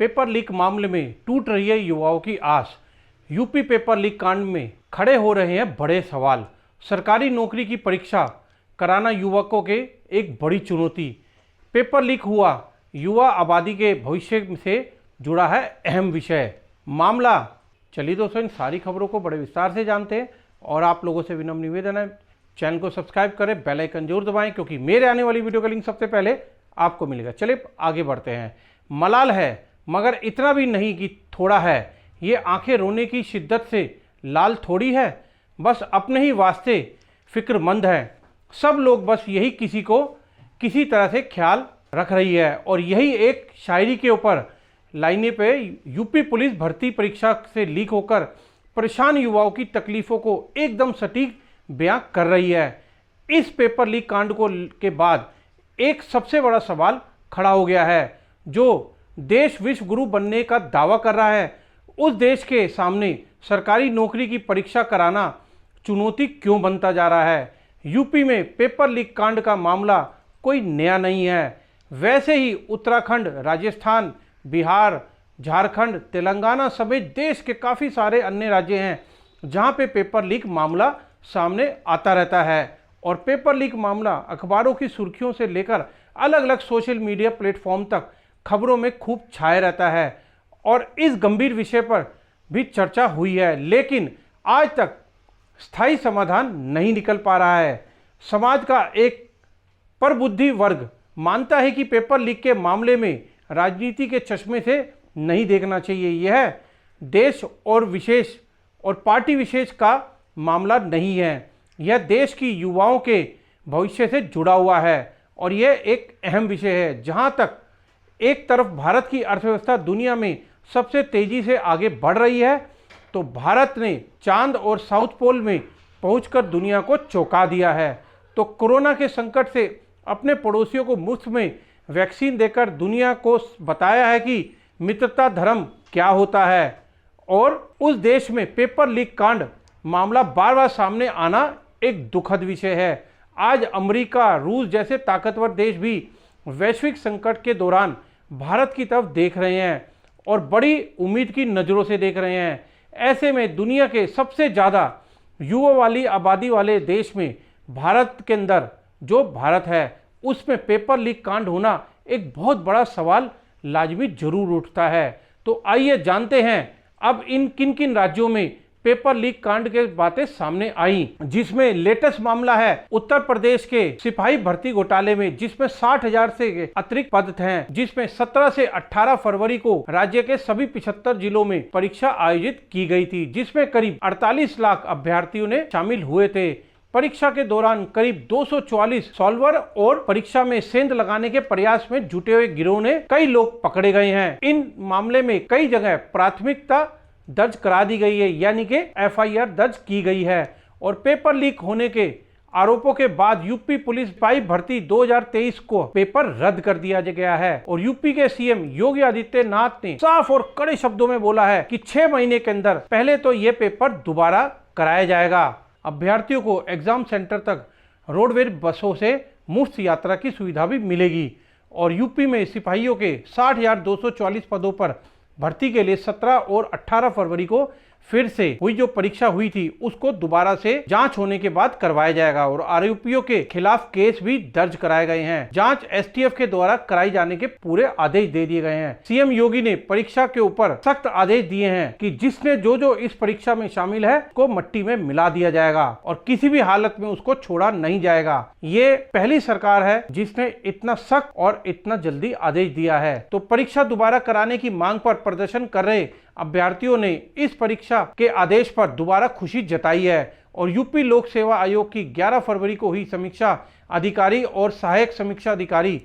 Paper leak मामले में टूट रही है युवाओं की आस। यूपी पेपर लीक कांड में खड़े हो रहे हैं बड़े सवाल। सरकारी नौकरी की परीक्षा कराना युवकों के एक बड़ी चुनौती। पेपर लीक हुआ युवा आबादी के भविष्य से जुड़ा है अहम विषय मामला। चलिए दोस्तों, इन सारी खबरों को बड़े विस्तार से जानते हैं और आप लोगों से विनम्र निवेदन है, चैनल को सब्सक्राइब करें, बेल आइकन जरूर दबाएं क्योंकि मेरे आने वाली वीडियो का लिंक सबसे पहले आपको मिलेगा। चलिए आगे बढ़ते हैं। मलाल है मगर इतना भी नहीं कि थोड़ा है, ये आंखें रोने की शिद्दत से लाल थोड़ी है, बस अपने ही वास्ते फिक्रमंद है। सब लोग बस यही किसी को किसी तरह से ख्याल रख रही है। और यही एक शायरी के ऊपर लाइनें पे यूपी पुलिस भर्ती परीक्षा से लीक होकर परेशान युवाओं की तकलीफ़ों को एकदम सटीक बयां कर रही है। इस पेपर लीक कांड के बाद एक सबसे बड़ा सवाल खड़ा हो गया है। जो देश विश्व गुरु बनने का दावा कर रहा है, उस देश के सामने सरकारी नौकरी की परीक्षा कराना चुनौती क्यों बनता जा रहा है। यूपी में पेपर लीक कांड का मामला कोई नया नहीं है। वैसे ही उत्तराखंड, राजस्थान, बिहार, झारखंड, तेलंगाना समेत देश के काफ़ी सारे अन्य राज्य हैं जहां पे पेपर लीक मामला सामने आता रहता है। और पेपर लीक मामला अखबारों की सुर्खियों से लेकर अलग अलग सोशल मीडिया प्लेटफॉर्म तक खबरों में खूब छाए रहता है और इस गंभीर विषय पर भी चर्चा हुई है, लेकिन आज तक स्थायी समाधान नहीं निकल पा रहा है। समाज का एक प्रबुद्धि वर्ग मानता है कि पेपर लीक के मामले में राजनीति के चश्मे से नहीं देखना चाहिए। यह देश और पार्टी विशेष का मामला नहीं है, यह देश की युवाओं के भविष्य से जुड़ा हुआ है और यह एक अहम विषय है। जहां तक एक तरफ भारत की अर्थव्यवस्था दुनिया में सबसे तेजी से आगे बढ़ रही है, तो भारत ने चांद और साउथ पोल में पहुंचकर दुनिया को चौंका दिया है। तो कोरोना के संकट से अपने पड़ोसियों को मुफ्त में वैक्सीन देकर दुनिया को बताया है कि मित्रता धर्म क्या होता है। और उस देश में पेपर लीक कांड मामला बार बार सामने आना एक दुखद विषय है। आज अमेरिका, रूस जैसे ताकतवर देश भी वैश्विक संकट के दौरान भारत की तरफ देख रहे हैं और बड़ी उम्मीद की नज़रों से देख रहे हैं। ऐसे में दुनिया के सबसे ज़्यादा युवा वाली आबादी वाले देश में भारत के अंदर जो भारत है, उसमें पेपर लीक कांड होना एक बहुत बड़ा सवाल लाजमी जरूर उठता है। तो आइए जानते हैं अब इन किन किन राज्यों में पेपर लीक कांड के बातें सामने आई, जिसमें लेटेस्ट मामला है उत्तर प्रदेश के सिपाही भर्ती घोटाले में, जिसमें 60,000 से अतिरिक्त पद हैं, जिसमें 17 से 18 फरवरी को राज्य के सभी 75 जिलों में परीक्षा आयोजित की गई थी, जिसमें करीब 48 लाख अभ्यर्थियों ने शामिल हुए थे। परीक्षा के दौरान करीब 244 सॉल्वर और परीक्षा में सेंध लगाने के प्रयास में जुटे हुए गिरोह ने कई लोग पकड़े गए हैं। इन मामले में कई जगह प्राथमिकता दर्ज करा दी गई है, यानी कि एफआईआर दर्ज की गई है। और पेपर लीक होने के आरोपों के बाद यूपी पुलिस सिपाही भर्ती 2023 को पेपर रद्द कर दिया गया है। और यूपी के सीएम योगी आदित्यनाथ ने साफ और कड़े शब्दों में बोला है कि 6 महीने के अंदर पहले तो ये पेपर दोबारा कराया जाएगा। अभ्यर्थियों को एग्जाम सेंटर तक रोडवेज बसों से मुफ्त यात्रा की सुविधा भी मिलेगी। और यूपी में सिपाहियों के 60,244 पदों पर भर्ती के लिए 17 और 18 फरवरी को फिर से हुई जो परीक्षा हुई थी, उसको दोबारा से जांच होने के बाद करवाया जाएगा। और आरोपियों के खिलाफ केस भी दर्ज कराए गए हैं। जांच एसटीएफ के द्वारा कराई जाने के पूरे आदेश दे दिए गए हैं। सीएम योगी ने परीक्षा के ऊपर सख्त आदेश दिए हैं कि जिसने जो इस परीक्षा में शामिल है को मट्टी में मिला दिया जाएगा और किसी भी हालत में उसको छोड़ा नहीं जाएगा। ये पहली सरकार है जिसने इतना सख्त और इतना जल्दी आदेश दिया है। तो परीक्षा दोबारा कराने की मांग पर प्रदर्शन कर रहे अभ्यर्थियों ने इस परीक्षा के आदेश पर दोबारा खुशी जताई है। और यूपी लोक सेवा आयोग की 11 फरवरी को हुई समीक्षा अधिकारी और सहायक समीक्षा अधिकारी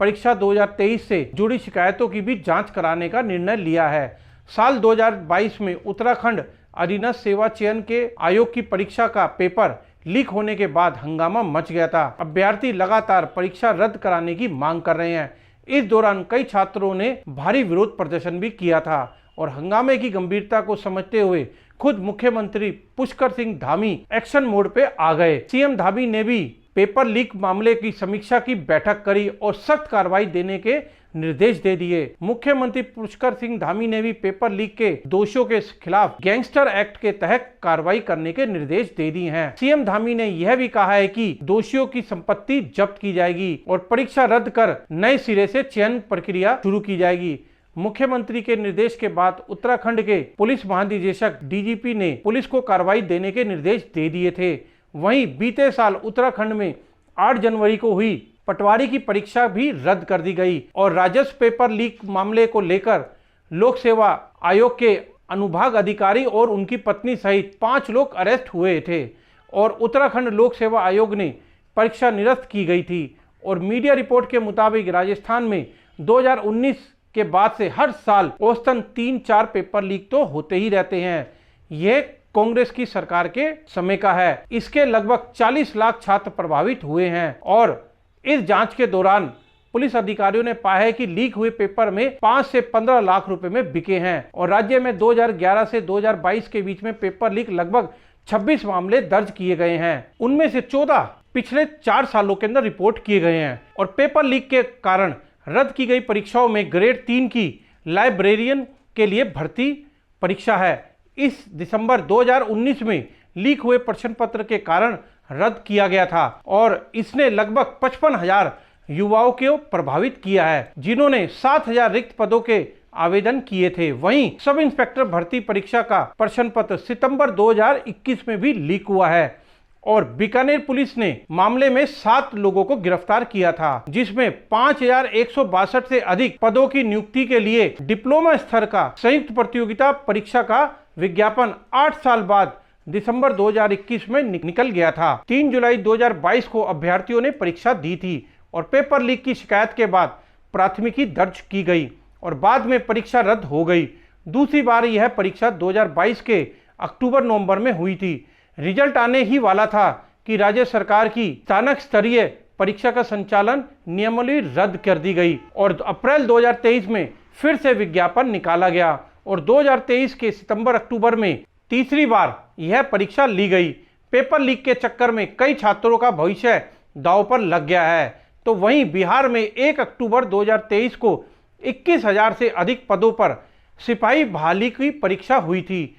परीक्षा 2023 से जुड़ी शिकायतों की भी जांच कराने का निर्णय लिया है। साल 2022 में उत्तराखंड अधीनस्थ सेवा चयन के आयोग की परीक्षा का पेपर लीक होने के बाद हंगामा मच गया था। अभ्यर्थी लगातार परीक्षा रद्द कराने की मांग कर रहे हैं। इस दौरान कई छात्रों ने भारी विरोध प्रदर्शन भी किया था और हंगामे की गंभीरता को समझते हुए खुद मुख्यमंत्री पुष्कर सिंह धामी एक्शन मोड पे आ गए। सीएम धामी ने भी पेपर लीक मामले की समीक्षा की बैठक करी और सख्त कार्रवाई देने के निर्देश दे दिए। मुख्यमंत्री पुष्कर सिंह धामी ने भी पेपर लीक के दोषियों के खिलाफ गैंगस्टर एक्ट के तहत कार्रवाई करने के निर्देश दे दिए हैं। सीएम धामी ने यह भी कहा है कि दोषियों की संपत्ति जब्त की जाएगी और परीक्षा रद्द कर नए सिरे से चयन प्रक्रिया शुरू की जाएगी। मुख्यमंत्री के निर्देश के बाद उत्तराखंड के पुलिस महानिदेशक डीजीपी ने पुलिस को कार्रवाई देने के निर्देश दे दिए थे। वहीं बीते साल उत्तराखंड में 8 जनवरी को हुई पटवारी की परीक्षा भी रद्द कर दी गई और राजस्व पेपर लीक मामले को लेकर लोक सेवा आयोग के अनुभाग अधिकारी और उनकी पत्नी सहित 5 लोग अरेस्ट हुए थे और उत्तराखंड लोक सेवा आयोग ने परीक्षा निरस्त की गई थी। और मीडिया रिपोर्ट के मुताबिक राजस्थान में 2019 के बाद से हर साल औसतन 3-4 पेपर लीक तो होते ही रहते हैं। यह कांग्रेस की सरकार के समय का है। इसके लगभग 40 लाख छात्र प्रभावित हुए हैं और इस जांच के दौरान पुलिस अधिकारियों ने पाया है कि लीक हुए पेपर में 5 से 15 लाख रुपए में बिके हैं और राज्य में 2011 से 2022 के बीच में पेपर लीक लगभग 26 मामले दर्ज किए गए हैं। उनमें से 14 पिछले 4 सालों के अंदर रिपोर्ट किए गए हैं और पेपर लीक के कारण रद्द की गई परीक्षाओं में ग्रेड 3 की लाइब्रेरियन के लिए भर्ती परीक्षा है। इस दिसंबर 2019 में लीक हुए प्रश्न पत्र के कारण रद्द किया गया था और इसने लगभग 55,000 युवाओं को प्रभावित किया है, जिन्होंने 7,000 रिक्त पदों के आवेदन किए थे। वहीं सब इंस्पेक्टर भर्ती परीक्षा का प्रश्न पत्र सितंबर 2021 में भी लीक हुआ है और बीकानेर पुलिस ने मामले में 7 लोगों को गिरफ्तार किया था, जिसमें 5,162 से अधिक पदों की नियुक्ति के लिए डिप्लोमा स्तर का संयुक्त प्रतियोगिता परीक्षा का विज्ञापन 8 साल बाद दिसंबर 2021 में निकल गया था। 3 जुलाई 2022 को अभ्यर्थियों ने परीक्षा दी थी और पेपर लीक की शिकायत के बाद प्राथमिकी दर्ज की गई और बाद में परीक्षा रद्द हो गई। दूसरी बार यह परीक्षा 2022 के अक्टूबर-नवंबर में हुई थी। रिजल्ट आने ही वाला था कि राज्य सरकार की स्थानक स्तरीय परीक्षा का संचालन नियमावली रद्द कर दी गई और अप्रैल 2023 में फिर से विज्ञापन निकाला गया और 2023 के सितंबर-अक्टूबर में तीसरी बार यह परीक्षा ली गई। पेपर लीक के चक्कर में कई छात्रों का भविष्य दांव पर लग गया है। तो वहीं बिहार में 1 अक्टूबर 2023 को 21,000 से अधिक पदों पर सिपाही बहाली की परीक्षा हुई थी।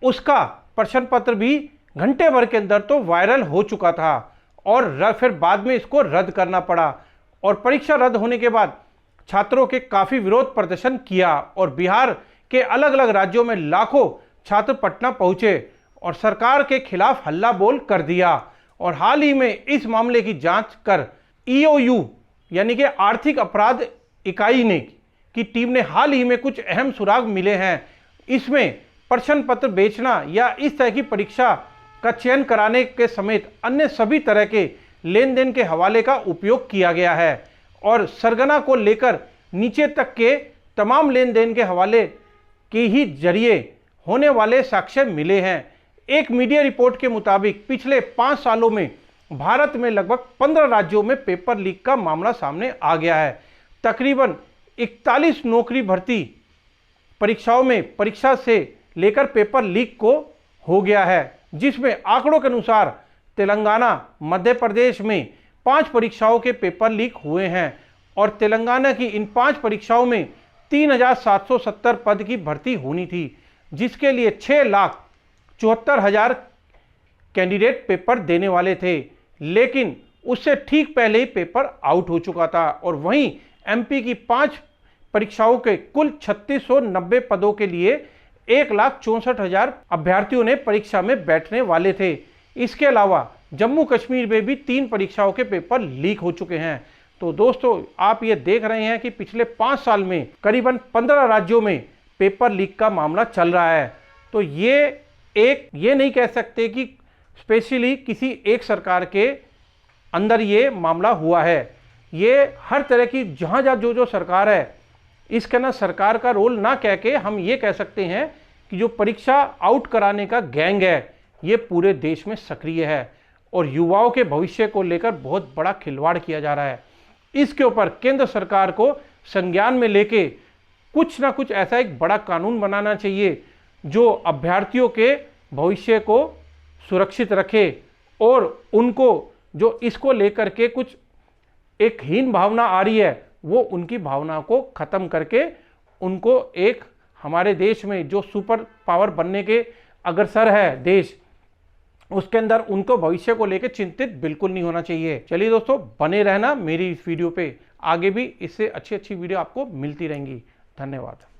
उसका प्रश्न पत्र भी घंटे भर के अंदर तो वायरल हो चुका था और फिर बाद में इसको रद्द करना पड़ा और परीक्षा रद्द होने के बाद छात्रों के काफ़ी विरोध प्रदर्शन किया और बिहार के अलग अलग राज्यों में लाखों छात्र पटना पहुंचे और सरकार के खिलाफ हल्ला बोल कर दिया। और हाल ही में इस मामले की जांच कर ईओयू यानी कि आर्थिक अपराध इकाई ने की टीम ने हाल ही में कुछ अहम सुराग मिले हैं। इसमें प्रश्न पत्र बेचना या इस तरह की परीक्षा का चयन कराने के समेत अन्य सभी तरह के लेन देन के हवाले का उपयोग किया गया है और सरगना को लेकर नीचे तक के तमाम लेन देन के हवाले के ही जरिए होने वाले साक्ष्य मिले हैं। एक मीडिया रिपोर्ट के मुताबिक पिछले 5 सालों में भारत में लगभग 15 राज्यों में पेपर लीक का मामला सामने आ गया है। तकरीबन 41 नौकरी भर्ती परीक्षाओं में परीक्षा से लेकर पेपर लीक को हो गया है, जिसमें आंकड़ों के अनुसार तेलंगाना, मध्य प्रदेश में 5 परीक्षाओं के पेपर लीक हुए हैं और तेलंगाना की इन 5 परीक्षाओं में 3,770 पद की भर्ती होनी थी, जिसके लिए 6,74,000 कैंडिडेट पेपर देने वाले थे, लेकिन उससे ठीक पहले ही पेपर आउट हो चुका था। और वहीं एमपी की 5 परीक्षाओं के कुल 3,690 पदों के लिए 1,64,000 अभ्यर्थियों ने परीक्षा में बैठने वाले थे। इसके अलावा जम्मू कश्मीर में भी 3 परीक्षाओं के पेपर लीक हो चुके हैं। तो दोस्तों, आप ये देख रहे हैं कि पिछले 5 साल में करीबन 15 राज्यों में पेपर लीक का मामला चल रहा है। तो ये नहीं कह सकते कि स्पेशली किसी एक सरकार के अंदर ये मामला हुआ है। ये हर तरह की जहाँ जो सरकार है, इसका ना सरकार का रोल ना कह के हम ये कह सकते हैं कि जो परीक्षा आउट कराने का गैंग है, ये पूरे देश में सक्रिय है और युवाओं के भविष्य को लेकर बहुत बड़ा खिलवाड़ किया जा रहा है। इसके ऊपर केंद्र सरकार को संज्ञान में लेके कुछ ना कुछ ऐसा एक बड़ा कानून बनाना चाहिए जो अभ्यर्थियों के भविष्य को सुरक्षित रखे और उनको जो इसको लेकर के कुछ एक हीन भावना आ रही है वो उनकी भावनाओं को ख़त्म करके उनको एक हमारे देश में जो सुपर पावर बनने के अग्रसर है देश, उसके अंदर उनको भविष्य को लेकर चिंतित बिल्कुल नहीं होना चाहिए। चलिए दोस्तों, बने रहना मेरी इस वीडियो पे, आगे भी इससे अच्छी अच्छी वीडियो आपको मिलती रहेंगी। धन्यवाद।